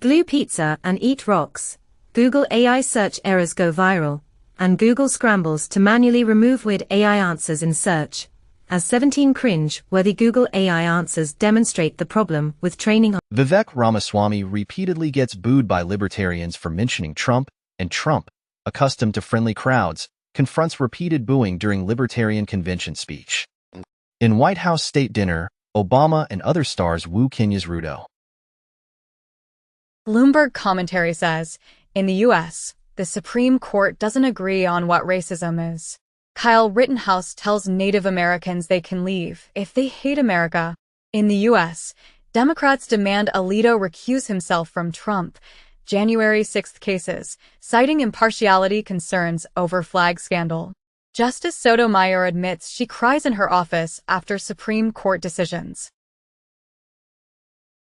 Glue pizza and eat rocks. Google AI search errors go viral, and Google scrambles to manually remove weird AI answers in search, as 17 cringe-worthy Google AI answers demonstrate the problem with training on. Vivek Ramaswamy repeatedly gets booed by libertarians for mentioning Trump, and Trump, accustomed to friendly crowds, confronts repeated booing during Libertarian convention speech. In White House state dinner, Obama and other stars woo Kenya's Ruto. Bloomberg commentary says, in the U.S., the Supreme Court doesn't agree on what racism is. Kyle Rittenhouse tells Native Americans they can leave if they hate America. In the U.S., Democrats demand Alito recuse himself from Trump, January 6th cases, citing impartiality concerns over flag scandal. Justice Sotomayor admits she cries in her office after Supreme Court decisions.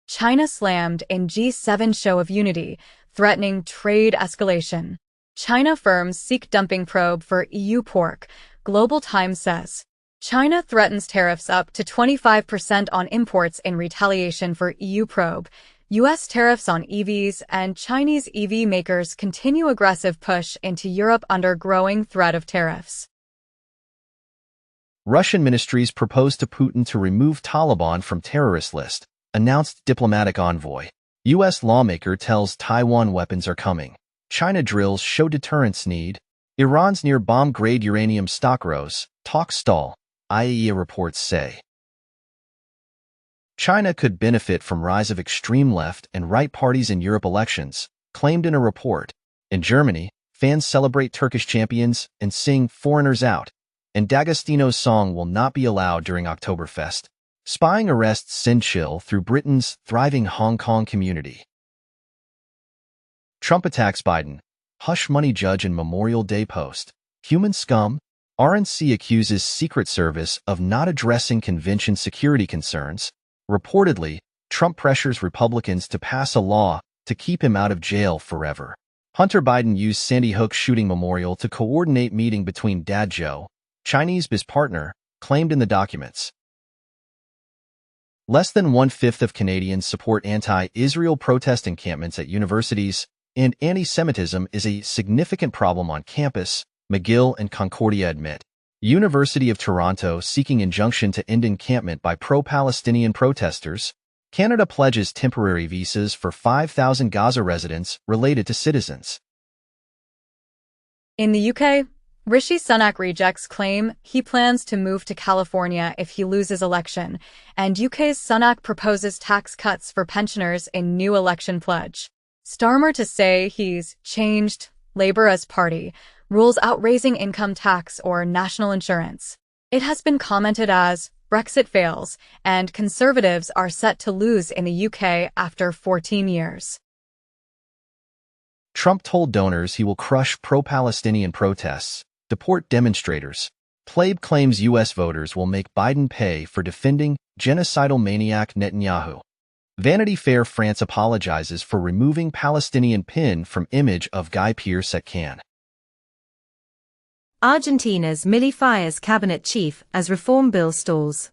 China slammed in G7 show of unity, threatening trade escalation. China firms seek dumping probe for EU pork, Global Times says. China threatens tariffs up to 25% on imports in retaliation for EU probe. U.S. tariffs on EVs and Chinese EV makers continue aggressive push into Europe under growing threat of tariffs. Russian ministries propose to Putin to remove Taliban from terrorist list, announced diplomatic envoy. U.S. lawmaker tells Taiwan weapons are coming. China drills show deterrence need. Iran's near bomb-grade uranium stock rose. Talks stall, IAEA reports say. China could benefit from rise of extreme left and right parties in Europe elections, claimed in a report. In Germany, fans celebrate Turkish champions and sing Foreigners Out, and D'Agostino's song will not be allowed during Oktoberfest. Spying arrests send chill through Britain's thriving Hong Kong community. Trump attacks Biden. Hush money judge in Memorial Day post. Human scum. RNC accuses Secret Service of not addressing convention security concerns. Reportedly, Trump pressures Republicans to pass a law to keep him out of jail forever. Hunter Biden used Sandy Hook shooting memorial to coordinate meeting between Dad Joe, Chinese biz partner, claimed in the documents. Less than one-fifth of Canadians support anti-Israel protest encampments at universities, and anti-Semitism is a significant problem on campus, McGill and Concordia admit. University of Toronto seeking injunction to end encampment by pro-Palestinian protesters. Canada pledges temporary visas for 5,000 Gaza residents related to citizens. In the UK, Rishi Sunak rejects claim he plans to move to California if he loses election, and UK's Sunak proposes tax cuts for pensioners in new election pledge. Starmer to say he's changed Labour as party, rules out raising income tax or national insurance. It has been commented as Brexit fails, and Conservatives are set to lose in the UK after 14 years. Trump told donors he will crush pro-Palestinian protests, deport demonstrators. Tlaib claims U.S. voters will make Biden pay for defending genocidal maniac Netanyahu. Vanity Fair France apologizes for removing Palestinian pin from image of Guy Pearce at Cannes. Argentina's Milei fires cabinet chief as reform bill stalls.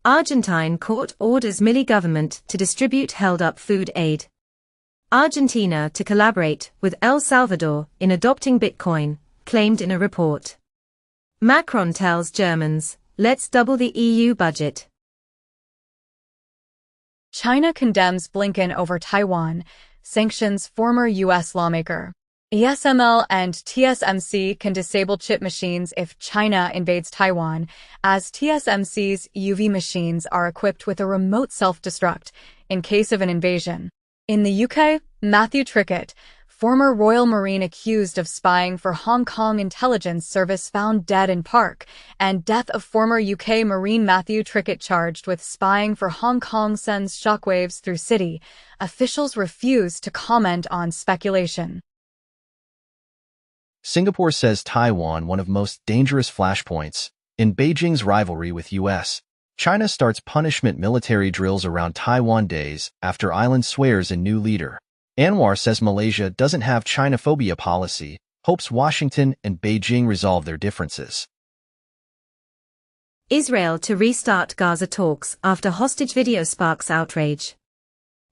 Argentine court orders Milei government to distribute held-up food aid. Argentina to collaborate with El Salvador in adopting Bitcoin, claimed in a report. Macron tells Germans, let's double the EU budget. China condemns Blinken over Taiwan, sanctions former U.S. lawmaker. ASML and TSMC can disable chip machines if China invades Taiwan, as TSMC's UV machines are equipped with a remote self-destruct in case of an invasion. In the UK, Matthew Trickett, former Royal Marine accused of spying for Hong Kong intelligence service found dead in park, and death of former UK Marine Matthew Trickett charged with spying for Hong Kong sends shockwaves through city. Officials refuse to comment on speculation. Singapore says Taiwan one of most dangerous flashpoints in Beijing's rivalry with U.S. China starts punishment military drills around Taiwan days after island swears in new leader. Anwar says Malaysia doesn't have China-phobia policy, hopes Washington and Beijing resolve their differences. Israel to restart Gaza talks after hostage video sparks outrage.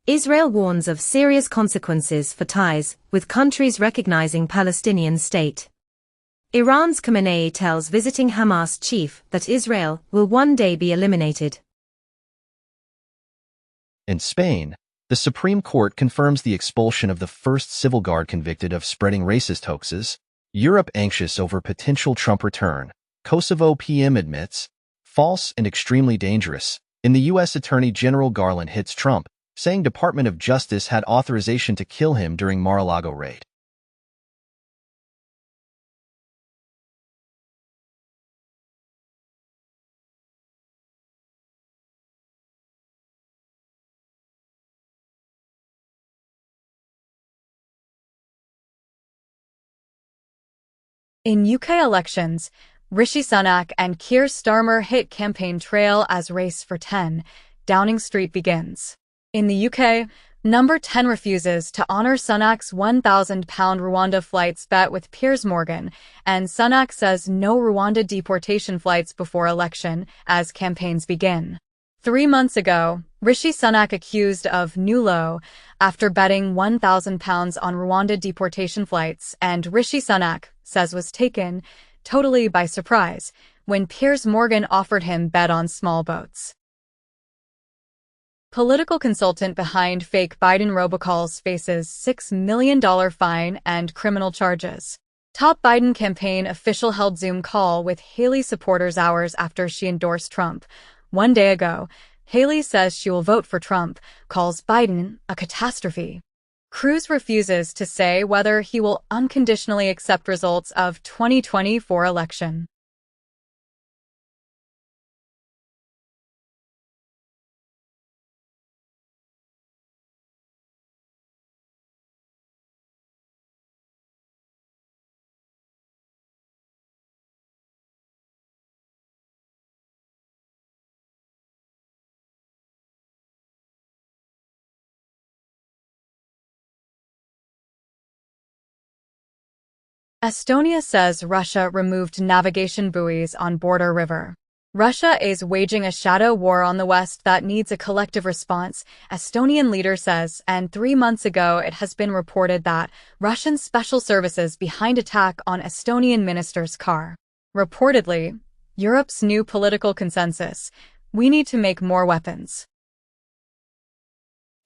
Israel warns of serious consequences for ties with countries recognizing Palestinian state. Iran's Khamenei tells visiting Hamas chief that Israel will one day be eliminated. In Spain, the Supreme Court confirms the expulsion of the first civil guard convicted of spreading racist hoaxes. Europe anxious over potential Trump return. Kosovo PM admits, false and extremely dangerous. In the U.S. Attorney General Garland hits Trump, saying Department of Justice had authorization to kill him during Mar-a-Lago raid. In UK elections, Rishi Sunak and Keir Starmer hit campaign trail as race for 10, Downing Street begins. In the UK, Number 10 refuses to honour Sunak's £1,000 Rwanda flights bet with Piers Morgan, and Sunak says no Rwanda deportation flights before election as campaigns begin. 3 months ago, Rishi Sunak accused of new low after betting £1,000 on Rwanda deportation flights, and Rishi Sunak says was taken totally by surprise when Piers Morgan offered him bet on small boats. Political consultant behind fake Biden robocalls faces $6 million fine and criminal charges. Top Biden campaign official held Zoom call with Haley supporters hours after she endorsed Trump. 1 day ago, Haley says she will vote for Trump, calls Biden a catastrophe. Cruz refuses to say whether he will unconditionally accept results of 2024 election. Estonia says Russia removed navigation buoys on border river. Russia is waging a shadow war on the West that needs a collective response, Estonian leader says, and 3 months ago it has been reported that Russian special services behind attack on Estonian minister's car. Reportedly, Europe's new political consensus: we need to make more weapons.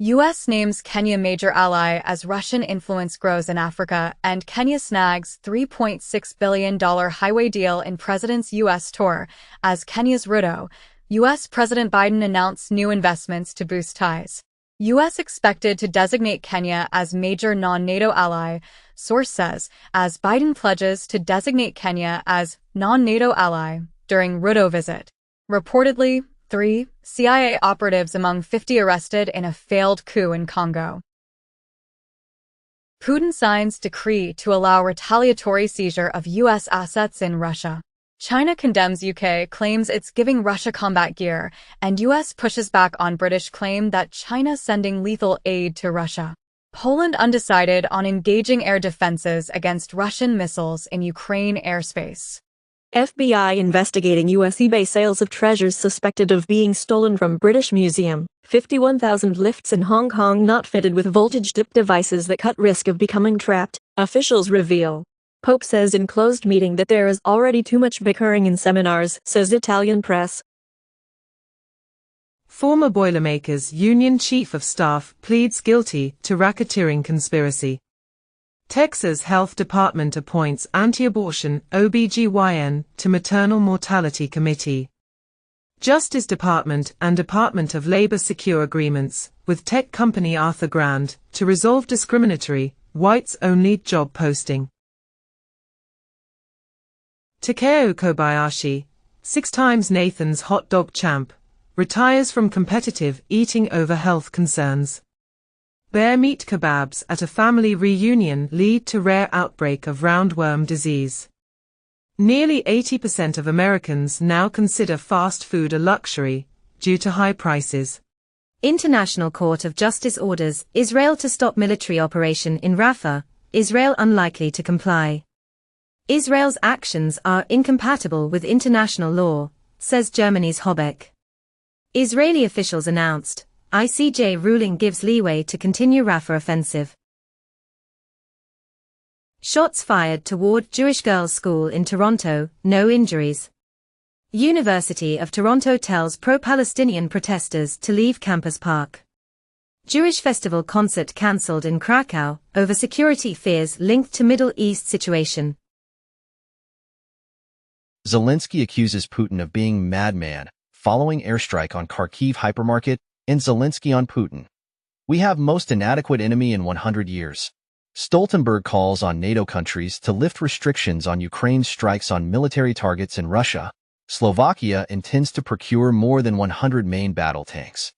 U.S. names Kenya major ally as Russian influence grows in Africa, and Kenya snags $3.6 billion highway deal in president's U.S. tour. As Kenya's Ruto, U.S. President Biden announced new investments to boost ties. U.S. expected to designate Kenya as major non-NATO ally, source says, as Biden pledges to designate Kenya as non-NATO ally during Ruto visit. Reportedly, 3 CIA operatives among 50 arrested in a failed coup in Congo. Putin signs decree to allow retaliatory seizure of U.S. assets in Russia. China condemns UK claims it's giving Russia combat gear, and U.S. pushes back on British claim that China sending lethal aid to Russia. Poland undecided on engaging air defenses against Russian missiles in Ukraine airspace. FBI investigating US eBay sales of treasures suspected of being stolen from British Museum. 51,000 lifts in Hong Kong not fitted with voltage-dip devices that cut risk of becoming trapped, officials reveal. Pope says in closed meeting that there is already too much bickering in seminars, says Italian press. Former Boilermakers Union Chief of Staff pleads guilty to racketeering conspiracy. Texas Health Department appoints anti-abortion OBGYN to Maternal Mortality Committee. Justice Department and Department of Labor secure agreements with tech company Arthur Grant to resolve discriminatory, whites-only job posting. Takeo Kobayashi, 6 times Nathan's hot dog champ, retires from competitive eating over health concerns. Bear meat kebabs at a family reunion lead to rare outbreak of roundworm disease. Nearly 80% of Americans now consider fast food a luxury, due to high prices. International Court of Justice orders Israel to stop military operation in Rafah, Israel unlikely to comply. Israel's actions are incompatible with international law, says Germany's Habeck. Israeli officials announced, ICJ ruling gives leeway to continue Rafah offensive. Shots fired toward Jewish girls' school in Toronto, no injuries. University of Toronto tells pro-Palestinian protesters to leave campus park. Jewish festival concert cancelled in Krakow over security fears linked to Middle East situation. Zelensky accuses Putin of being madman following airstrike on Kharkiv hypermarket, and Zelensky on Putin. We have most inadequate enemy in 100 years. Stoltenberg calls on NATO countries to lift restrictions on Ukraine's strikes on military targets in Russia. Slovakia intends to procure more than 100 main battle tanks.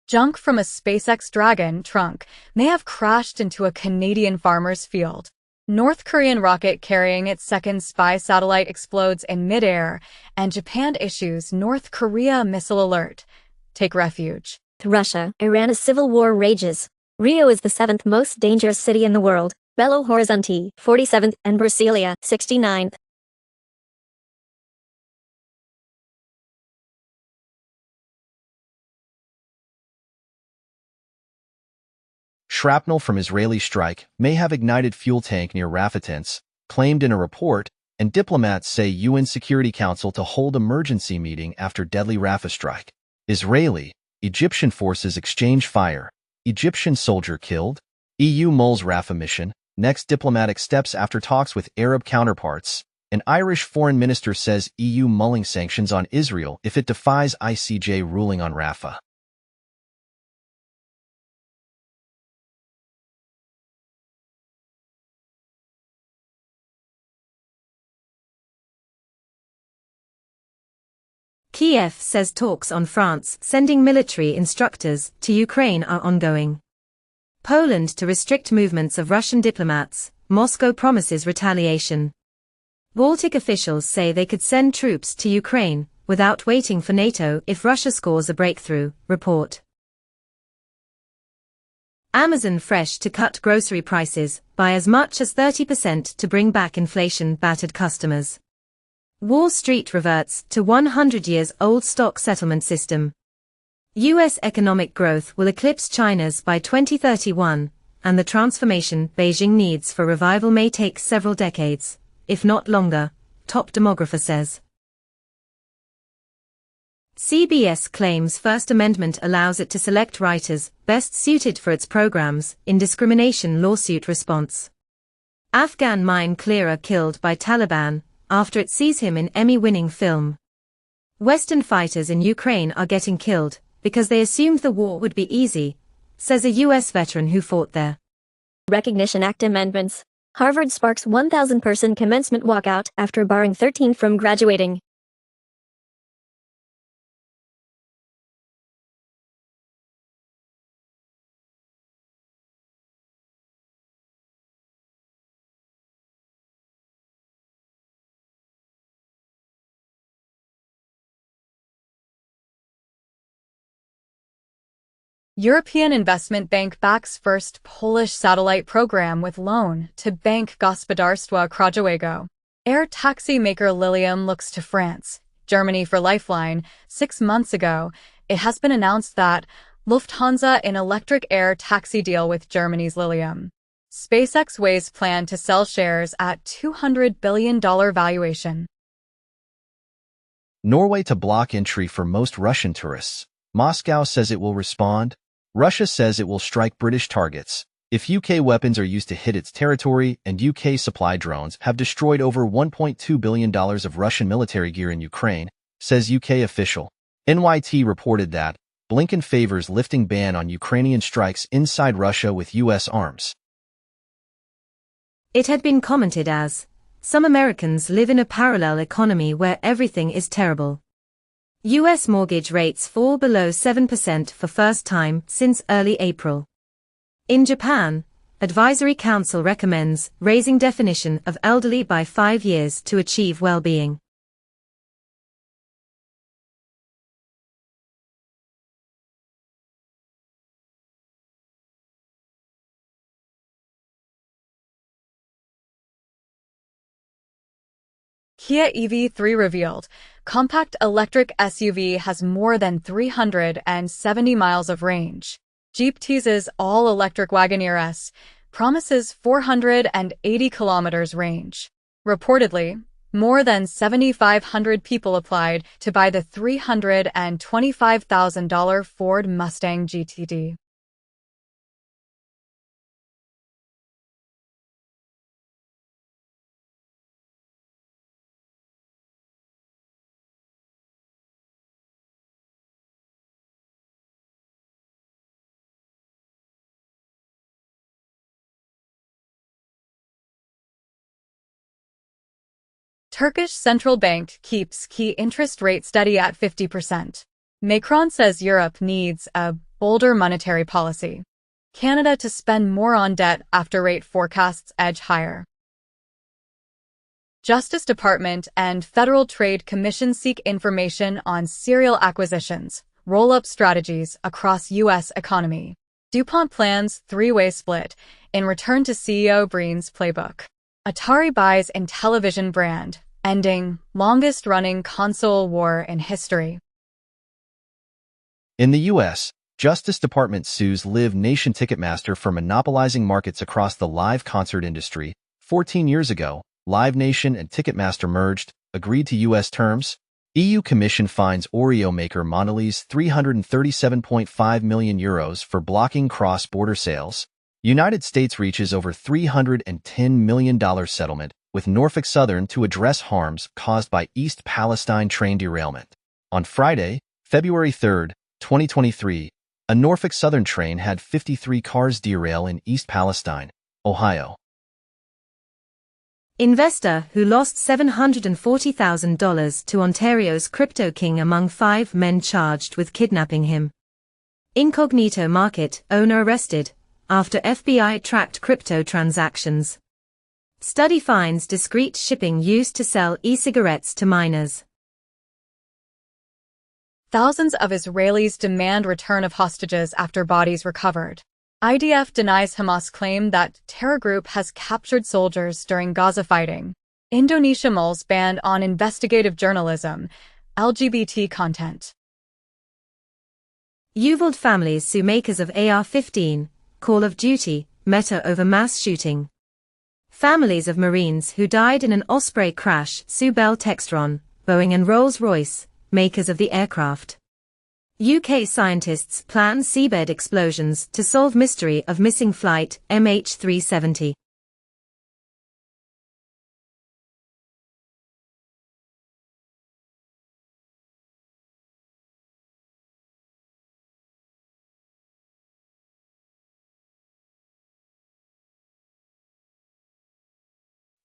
Junk from a SpaceX Dragon trunk may have crashed into a Canadian farmer's field. North Korean rocket carrying its second spy satellite explodes in midair, and Japan issues North Korea missile alert. Take refuge. Russia, Iran, a civil war rages. Rio is the 7th most dangerous city in the world. Belo Horizonte, 47th, and Brasilia, 69th. Shrapnel from Israeli strike may have ignited fuel tank near Rafah tents, claimed in a report, and diplomats say UN Security Council to hold emergency meeting after deadly Rafah strike. Israeli, Egyptian forces exchange fire. Egyptian soldier killed. EU mulls Rafah mission. Next diplomatic steps after talks with Arab counterparts. An Irish foreign minister says EU mulling sanctions on Israel if it defies ICJ ruling on Rafah. Kiev says talks on France sending military instructors to Ukraine are ongoing. Poland to restrict movements of Russian diplomats, Moscow promises retaliation. Baltic officials say they could send troops to Ukraine without waiting for NATO if Russia scores a breakthrough, report. Amazon Fresh to cut grocery prices by as much as 30% to bring back inflation-battered customers. Wall Street reverts to 100-years-old stock settlement system. U.S. economic growth will eclipse China's by 2031, and the transformation Beijing needs for revival may take several decades, if not longer, top demographer says. CBS claims First Amendment allows it to select writers best suited for its programs in discrimination lawsuit response. Afghan mine clearer killed by Taliban after it sees him in Emmy-winning film. Western fighters in Ukraine are getting killed because they assumed the war would be easy, says a U.S. veteran who fought there. Recognition Act amendments. Harvard sparks 1,000-person commencement walkout after barring 13 from graduating. European Investment Bank backs first Polish satellite program with loan to Bank Gospodarstwa Krajowego. Air taxi maker Lilium looks to France, Germany for lifeline. 6 months ago, it has been announced that Lufthansa in electric air taxi deal with Germany's Lilium. SpaceX weighs plan to sell shares at $200 billion valuation. Norway to block entry for most Russian tourists. Moscow says it will respond. Russia says it will strike British targets if UK weapons are used to hit its territory, and UK supply drones have destroyed over $1.2 billion of Russian military gear in Ukraine, says UK official. NYT reported that Blinken favors lifting ban on Ukrainian strikes inside Russia with US arms. It had been commented as, some Americans live in a parallel economy where everything is terrible. U.S. mortgage rates fall below 7% for first time since early April. In Japan, Advisory Council recommends raising definition of elderly by 5 years to achieve well-being. Kia EV3 revealed. Compact electric SUV has more than 370 miles of range. Jeep teases all-electric Wagoneer S, promises 480 kilometers range. Reportedly, more than 7,500 people applied to buy the $325,000 Ford Mustang GTD. Turkish central bank keeps key interest rate steady at 50%. Macron says Europe needs a bolder monetary policy. Canada to spend more on debt after rate forecasts edge higher. Justice Department and Federal Trade Commission seek information on serial acquisitions, roll-up strategies across U.S. economy. DuPont plans three-way split in return to CEO Breen's playbook. Atari buys Intellivision brand, ending longest-running console war in history. In the U.S., Justice Department sues Live Nation Ticketmaster for monopolizing markets across the live concert industry. 14 years ago, Live Nation and Ticketmaster merged, agreed to U.S. terms. EU Commission fines Oreo maker Mondelez €337.5 million for blocking cross-border sales. United States reaches over $310 million settlement with Norfolk Southern to address harms caused by East Palestine train derailment. On Friday, February 3, 2023, a Norfolk Southern train had 53 cars derail in East Palestine, Ohio. Investor who lost $740,000 to Ontario's crypto king among 5 men charged with kidnapping him. Incognito market owner arrested after FBI tracked crypto transactions. Study finds discreet shipping used to sell e-cigarettes to minors. Thousands of Israelis demand return of hostages after bodies recovered. IDF denies Hamas' claim that terror group has captured soldiers during Gaza fighting. Indonesia mulls ban on investigative journalism, LGBT content. Uvalde families sue makers of AR-15, Call of Duty, Meta over mass shooting. Families of Marines who died in an Osprey crash sue Bell Textron, Boeing and Rolls-Royce, makers of the aircraft. UK scientists plan seabed explosions to solve mystery of missing flight MH370.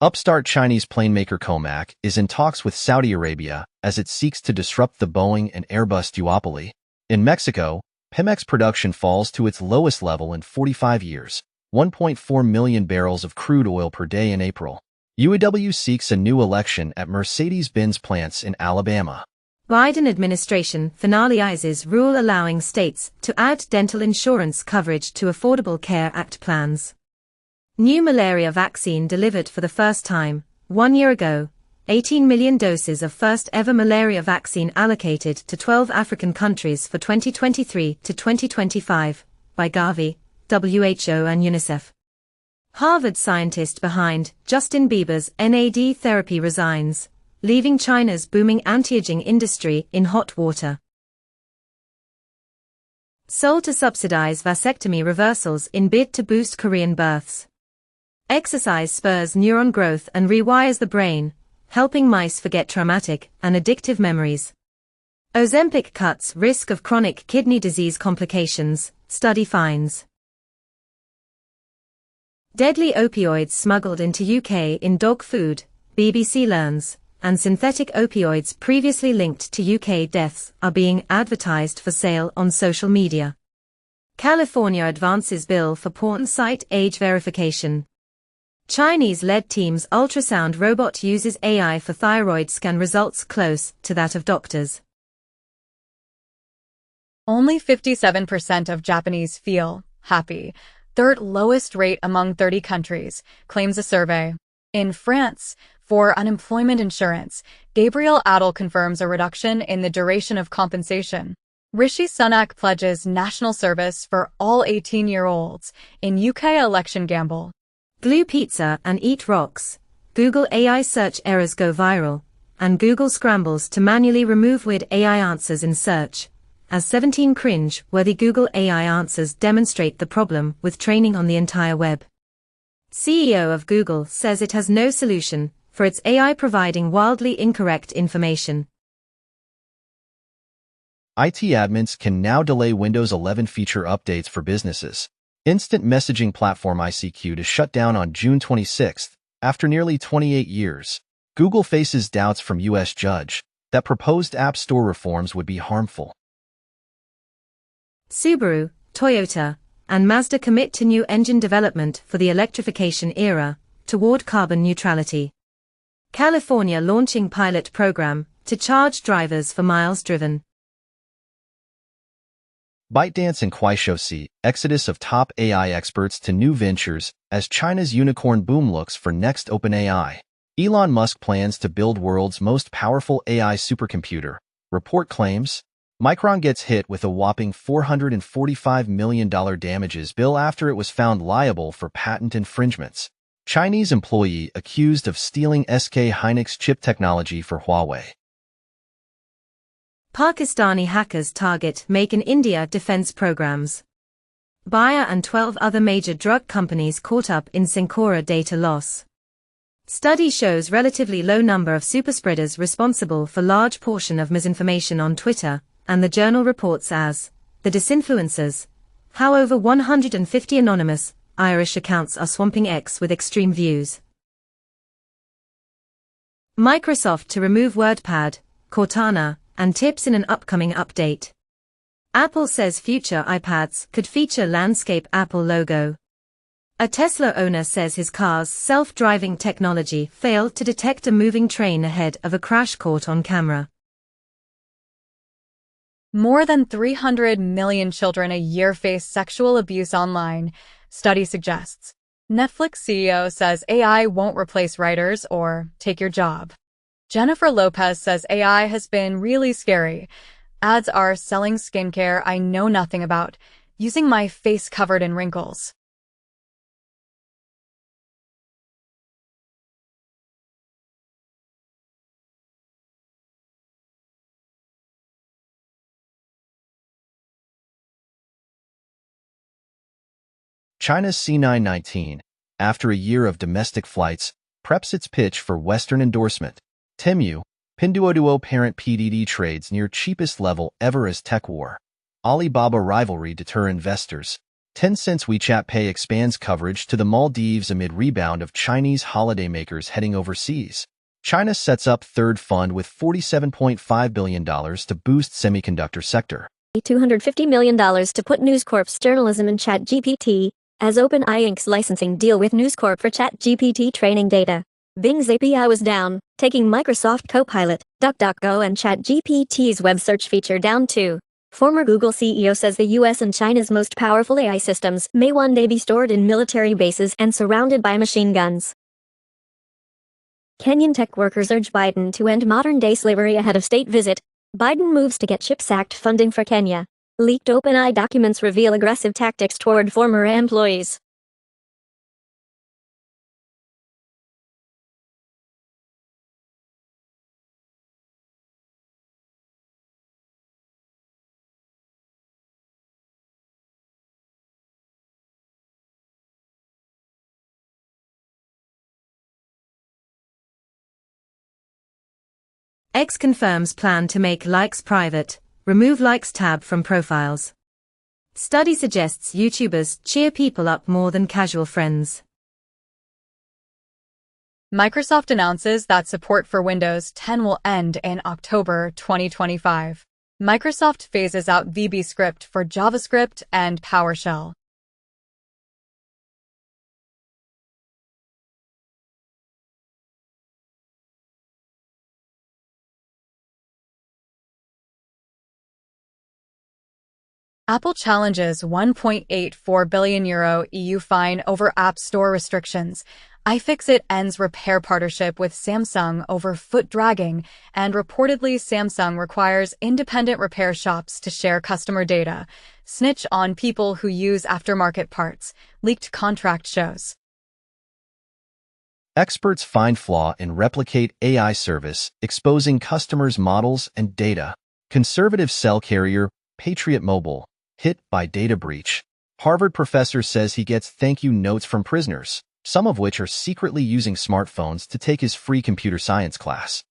Upstart Chinese plane maker Comac is in talks with Saudi Arabia as it seeks to disrupt the Boeing and Airbus duopoly. In Mexico, Pemex production falls to its lowest level in 45 years, 1.4 million barrels of crude oil per day in April. UAW seeks a new election at Mercedes-Benz plants in Alabama. Biden administration finalizes rule allowing states to add dental insurance coverage to Affordable Care Act plans. New malaria vaccine delivered for the first time, 1 year ago. 18 million doses of first-ever malaria vaccine allocated to 12 African countries for 2023 to 2025, by Gavi, WHO and UNICEF. Harvard scientist behind Justin Bieber's NAD therapy resigns, leaving China's booming anti-aging industry in hot water. Seoul to subsidize vasectomy reversals in bid to boost Korean births. Exercise spurs neuron growth and rewires the brain, helping mice forget traumatic and addictive memories. Ozempic cuts risk of chronic kidney disease complications, study finds. Deadly opioids smuggled into UK in dog food, BBC learns, and synthetic opioids previously linked to UK deaths are being advertised for sale on social media. California advances bill for porn site age verification. Chinese-led team's ultrasound robot uses AI for thyroid scan results close to that of doctors. Only 57% of Japanese feel happy, third lowest rate among 30 countries, claims a survey. In France, For unemployment insurance, Gabriel Adel confirms a reduction in the duration of compensation. Rishi Sunak pledges national service for all 18-year-olds in UK election gamble. Glue pizza and eat rocks. Google AI search errors go viral, and Google scrambles to manually remove weird AI answers in search, as 17 cringe-worthy Google AI answers demonstrate the problem with training on the entire web. CEO of Google says it has no solution for its AI providing wildly incorrect information. IT admins can now delay Windows 11 feature updates for businesses. Instant messaging platform ICQ to shut down on June 26 after nearly 28 years. Google faces doubts from U.S. judge that proposed App Store reforms would be harmful. Subaru, Toyota, and Mazda commit to new engine development for the electrification era, toward carbon neutrality. California launching pilot program to charge drivers for miles driven. ByteDance and Kuaishou see exodus of top AI experts to new ventures as China's unicorn boom looks for next OpenAI. Elon Musk plans to build world's most powerful AI supercomputer. Report claims Micron gets hit with a whopping $445 million damages bill after it was found liable for patent infringements. Chinese employee accused of stealing SK Hynix chip technology for Huawei. Pakistani hackers target Make in India defense programs. Bayer and 12 other major drug companies caught up in Syncora data loss. Study shows relatively low number of superspreaders responsible for large portion of misinformation on Twitter, and the journal reports as the disinfluencers. How over 150 anonymous Irish accounts are swamping X with extreme views. Microsoft to remove WordPad, Cortana, and tips in an upcoming update. Apple says future iPads could feature landscape Apple logo. A Tesla owner says his car's self-driving technology failed to detect a moving train ahead of a crash caught on camera. More than 300 million children a year face sexual abuse online, study suggests. Netflix CEO says AI won't replace writers or take your job. Jennifer Lopez says AI has been really scary. Ads are selling skincare I know nothing about, using my face covered in wrinkles. China's C919, after a year of domestic flights, preps its pitch for Western endorsement. Temu, Pinduoduo parent PDD trades near cheapest level ever as tech war. Alibaba rivalry deter investors. Tencent's WeChat Pay expands coverage to the Maldives amid rebound of Chinese holidaymakers heading overseas. China sets up third fund with $47.5 billion to boost semiconductor sector. $250 million to put News Corp's journalism in ChatGPT, as OpenAI inks licensing deal with News Corp for ChatGPT training data. Bing's API was down, taking Microsoft Copilot, DuckDuckGo and ChatGPT's web search feature down too. Former Google CEO says the US and China's most powerful AI systems may one day be stored in military bases and surrounded by machine guns. Kenyan tech workers urge Biden to end modern-day slavery ahead of state visit. Biden moves to get CHIPS Act funding for Kenya. Leaked OpenAI documents reveal aggressive tactics toward former employees. X confirms plan to make likes private, remove likes tab from profiles. Study suggests YouTubers cheer people up more than casual friends. Microsoft announces that support for Windows 10 will end in October 2025. Microsoft phases out VB Script for JavaScript and PowerShell. Apple challenges €1.84 billion EU fine over App Store restrictions. iFixit ends repair partnership with Samsung over foot dragging, and reportedly Samsung requires independent repair shops to share customer data. Snitch on people who use aftermarket parts, leaked contract shows. Experts find flaw in replicate AI service, exposing customers' models and data. Conservative cell carrier, Patriot Mobile, hit by data breach. Harvard professor says he gets thank you notes from prisoners, some of which are secretly using smartphones to take his free computer science class.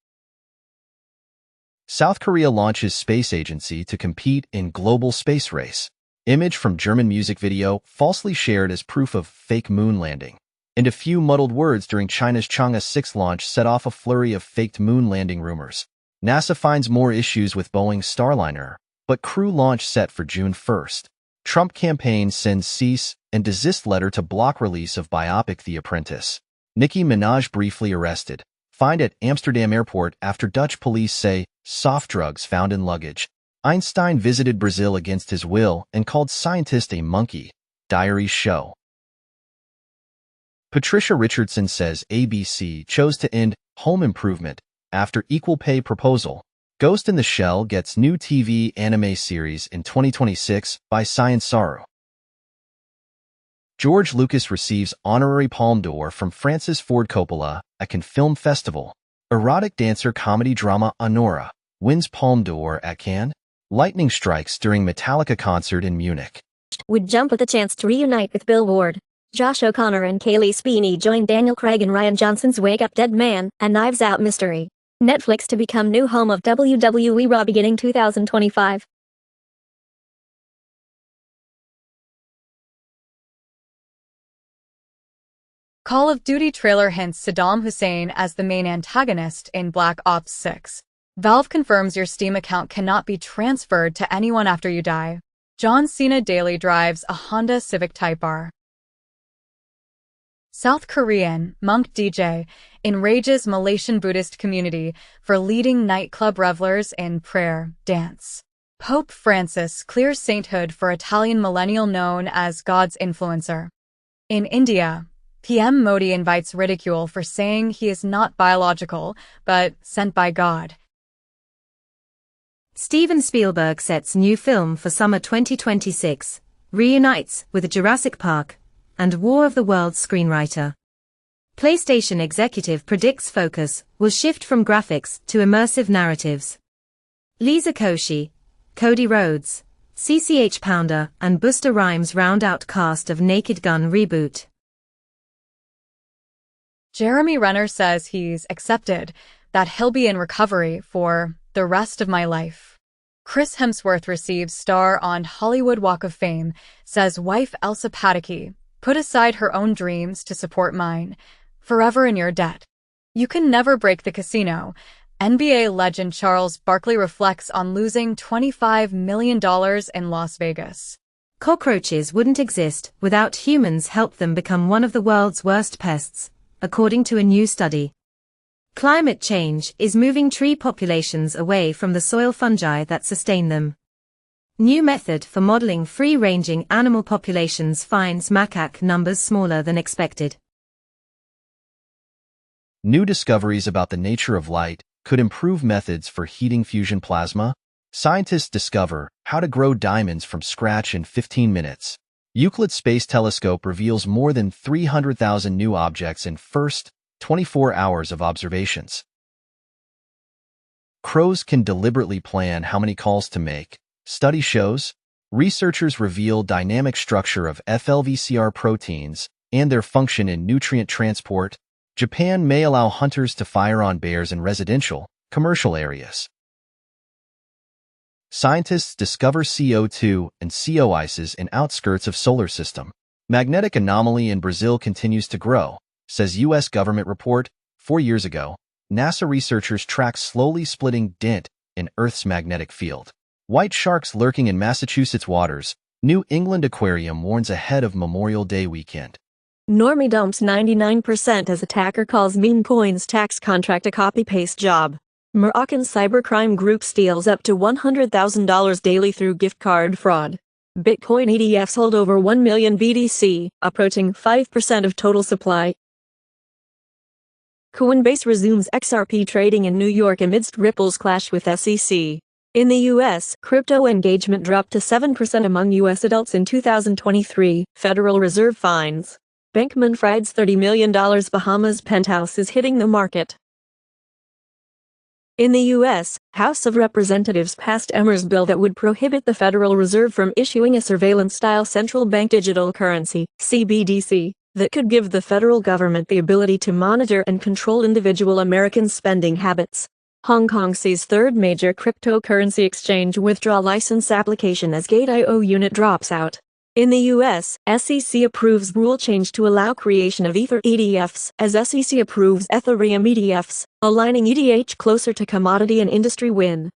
South Korea launches space agency to compete in global space race. Image from German music video falsely shared as proof of fake moon landing. And a few muddled words during China's Chang'e 6 launch set off a flurry of faked moon landing rumors. NASA finds more issues with Boeing's Starliner, but crew launch set for June 1st. Trump campaign sends cease and desist letter to block release of biopic The Apprentice. Nicki Minaj briefly arrested. Fined at Amsterdam airport after Dutch police say soft drugs found in luggage. Einstein visited Brazil against his will and called scientist a monkey. Diaries show. Patricia Richardson says ABC chose to end Home Improvement after equal pay proposal. Ghost in the Shell gets new TV anime series in 2026 by Science Saru. George Lucas receives honorary Palme d'Or from Francis Ford Coppola at Cannes Film Festival. Erotic dancer comedy drama Honora wins Palme d'Or at Cannes. Lightning strikes during Metallica concert in Munich. Would jump at the chance to reunite with Bill Ward. Josh O'Connor and Kaylee Speeney joined Daniel Craig and Rian Johnson's Wake Up Dead Man, a Knives Out mystery. Netflix to become new home of WWE Raw beginning 2025. Call of Duty trailer hints Saddam Hussein as the main antagonist in Black Ops 6. Valve confirms your Steam account cannot be transferred to anyone after you die. John Cena daily drives a Honda Civic Type R. South Korean monk DJ enrages Malaysian Buddhist community for leading nightclub revelers in prayer dance. Pope Francis clears sainthood for Italian millennial known as God's influencer. In India, PM Modi invites ridicule for saying he is not biological, but sent by God. Steven Spielberg sets new film for summer 2026, reunites with Jurassic Park and War of the Worlds screenwriter. PlayStation executive predicts focus will shift from graphics to immersive narratives. Lisa Koshy, Cody Rhodes, CCH Pounder and Busta Rhymes round out cast of Naked Gun reboot. Jeremy Renner says he's accepted that he'll be in recovery for the rest of my life. Chris Hemsworth receives star on Hollywood Walk of Fame, says wife Elsa Pataky put aside her own dreams to support mine. Forever in your debt. You can never break the casino. NBA legend Charles Barkley reflects on losing $25 million in Las Vegas. Cockroaches wouldn't exist without humans help them become one of the world's worst pests, according to a new study. Climate change is moving tree populations away from the soil fungi that sustain them. New method for modeling free-ranging animal populations finds macaque numbers smaller than expected. New discoveries about the nature of light could improve methods for heating fusion plasma. Scientists discover how to grow diamonds from scratch in 15 minutes. Euclid Space Telescope reveals more than 300,000 new objects in first 24 hours of observations. Crows can deliberately plan how many calls to make. Study shows, researchers reveal dynamic structure of FLVCR proteins and their function in nutrient transport. Japan may allow hunters to fire on bears in residential, commercial areas. Scientists discover CO2 and CO ices in outskirts of solar system. Magnetic anomaly in Brazil continues to grow, says U.S. government report. 4 years ago, NASA researchers tracked slowly splitting dent in Earth's magnetic field. White sharks lurking in Massachusetts waters. New England Aquarium warns ahead of Memorial Day weekend. Normie dumps 99% as attacker calls meme coins tax contract a copy-paste job. Moroccan cybercrime group steals up to $100,000 daily through gift card fraud. Bitcoin ETFs hold over 1 million BTC, approaching 5% of total supply. Coinbase resumes XRP trading in New York amidst Ripple's clash with SEC. In the U.S., crypto engagement dropped to 7% among U.S. adults in 2023, Federal Reserve finds. Bankman-Fried's $30 million Bahamas penthouse is hitting the market. In the U.S., House of Representatives passed Emmer's bill that would prohibit the Federal Reserve from issuing a surveillance-style central bank digital currency, CBDC, that could give the federal government the ability to monitor and control individual Americans' spending habits. Hong Kong's third major cryptocurrency exchange withdraw license application as Gate.io unit drops out. In the U.S., SEC approves rule change to allow creation of Ether ETFs as SEC approves Ethereum ETFs, aligning ETH closer to commodity and industry win.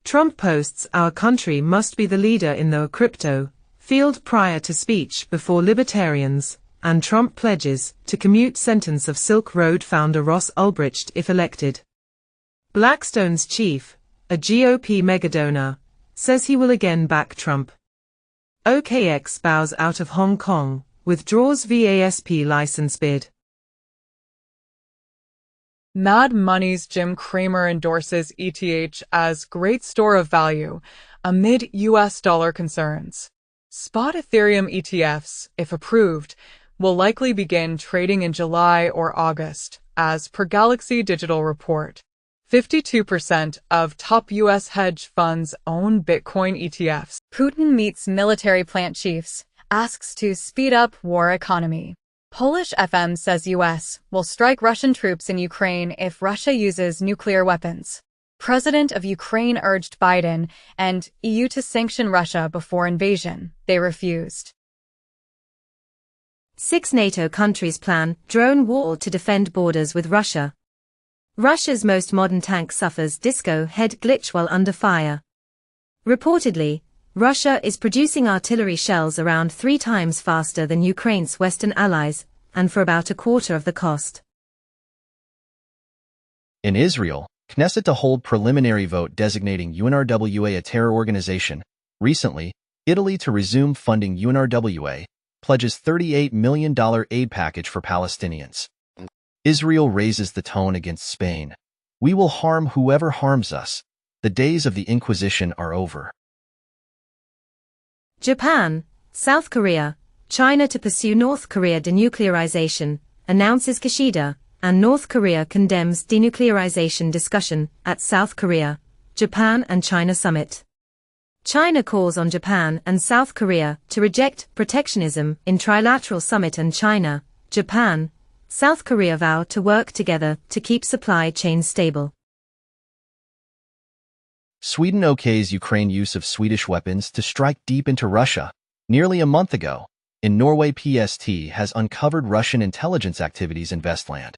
Trump posts our country must be the leader in the crypto field prior to speech before libertarians, and Trump pledges to commute sentence of Silk Road founder Ross Ulbricht if elected. Blackstone's chief, a GOP megadonor, says he will again back Trump. OKX bows out of Hong Kong, withdraws VASP license bid. Mad Money's Jim Cramer endorses ETH as great store of value amid US dollar concerns. Spot Ethereum ETFs, if approved, will likely begin trading in July or August, as per Galaxy Digital report. 52% of top U.S. hedge funds own Bitcoin ETFs. Putin meets military plant chiefs, asks to speed up war economy. Polish FM says U.S. will strike Russian troops in Ukraine if Russia uses nuclear weapons. President of Ukraine urged Biden and EU to sanction Russia before invasion. They refused. 6 NATO countries plan drone war to defend borders with Russia. Russia's most modern tank suffers disco head glitch while under fire. Reportedly, Russia is producing artillery shells around 3 times faster than Ukraine's Western allies, and for about a quarter of the cost. In Israel, Knesset to hold preliminary vote designating UNRWA a terror organization. Recently, Italy to resume funding UNRWA, pledges $38 million aid package for Palestinians. Israel raises the tone against Spain. We will harm whoever harms us. The days of the Inquisition are over. Japan, South Korea, China to pursue North Korea denuclearization, announces Kishida, and North Korea condemns denuclearization discussion at South Korea, Japan and China summit. China calls on Japan and South Korea to reject protectionism in trilateral summit, and China, Japan, South Korea vow to work together to keep supply chains stable. Sweden okays Ukraine use of Swedish weapons to strike deep into Russia. Nearly a month ago, in Norway, PST has uncovered Russian intelligence activities in Vestland.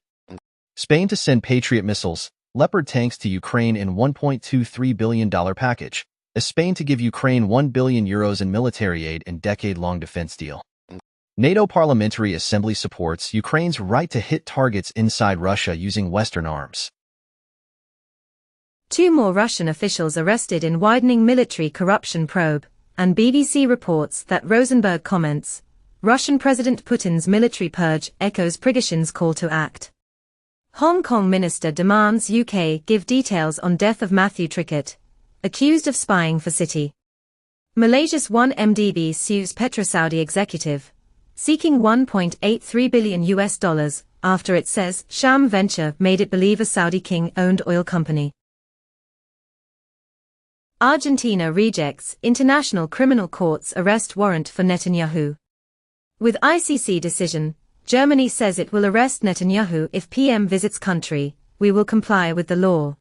Spain to send Patriot missiles, Leopard tanks to Ukraine in $1.23 billion package, as Spain to give Ukraine €1 billion in military aid and decade-long defense deal. NATO Parliamentary Assembly supports Ukraine's right to hit targets inside Russia using Western arms. 2 more Russian officials arrested in widening military corruption probe, and BBC reports that Rosenberg comments, Russian President Putin's military purge echoes Prigozhin's call to act. Hong Kong minister demands UK give details on death of Matthew Trickett, accused of spying for City. Malaysia's 1MDB sues PetroSaudi executive, seeking $1.83 billion after it says sham venture made it believe a Saudi king-owned oil company. Argentina rejects International Criminal Court's arrest warrant for Netanyahu. With ICC decision, Germany says it will arrest Netanyahu if PM visits country. We will comply with the law.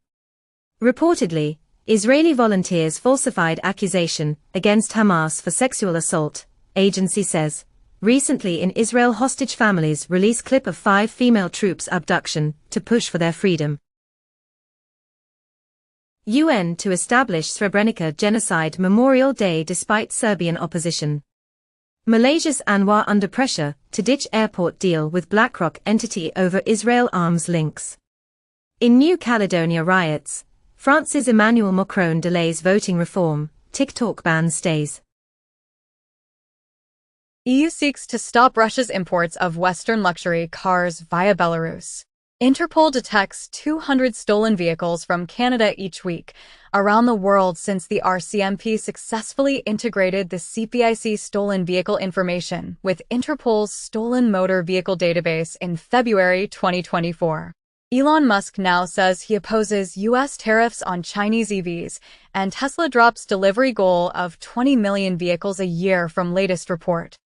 Reportedly, Israeli volunteers falsified accusation against Hamas for sexual assault, agency says. Recently in Israel, hostage families release clip of 5 female troops' abduction to push for their freedom. UN to establish Srebrenica Genocide Memorial Day despite Serbian opposition. Malaysia's Anwar under pressure to ditch airport deal with BlackRock entity over Israel arms links. In New Caledonia riots, France's Emmanuel Macron delays voting reform, TikTok ban stays. EU seeks to stop Russia's imports of Western luxury cars via Belarus. Interpol detects 200 stolen vehicles from Canada each week around the world since the RCMP successfully integrated the CPIC stolen vehicle information with Interpol's stolen motor vehicle database in February 2024. Elon Musk now says he opposes U.S. tariffs on Chinese EVs, and Tesla drops delivery goal of 20 million vehicles a year from latest report.